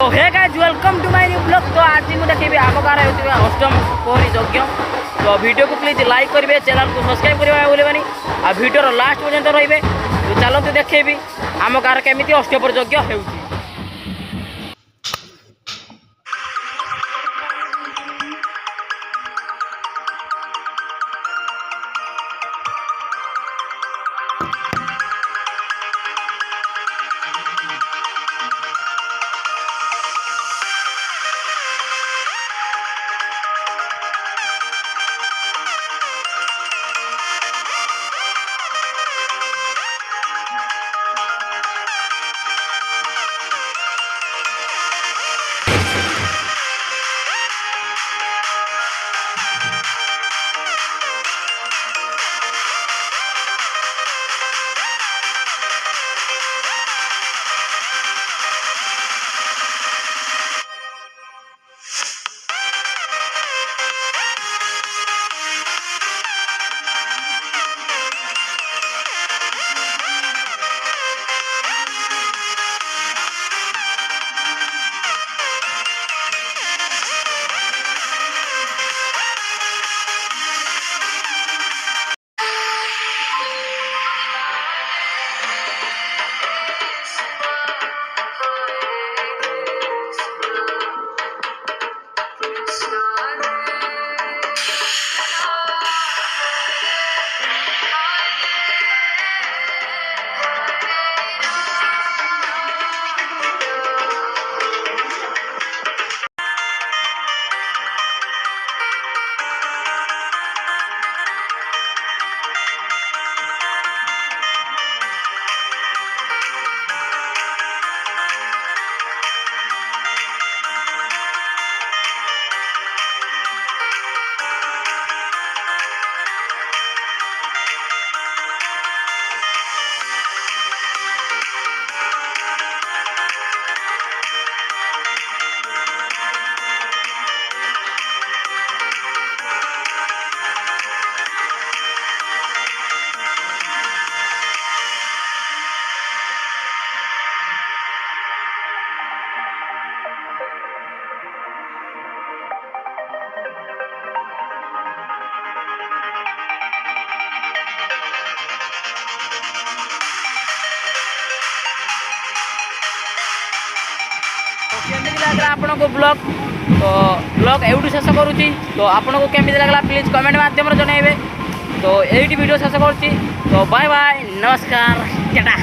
तो hey guys welcome to my new blog. तो आज मुझे देखिए आम गाँव होता अष्टम प्रहरी यज्ञ। तो वीडियो को प्लीज लाइक करेंगे, चैनल को सब्सक्राइब करवा भूलें आ वीडियो लास्ट पर्यंत रही। तो चलते देखेबी आम गाँव केमी अष्टप्रहरी यज्ञ हो। आपण को ब्लॉग तो ब्लॉग एवढू शेष करुच्ची। तो आपन को केमी लगला प्लीज कमेंट माध्यम जनइबे। तो एटी वीडियो शेष करुच्ची। तो बाय बाय, नमस्कार, टाटा।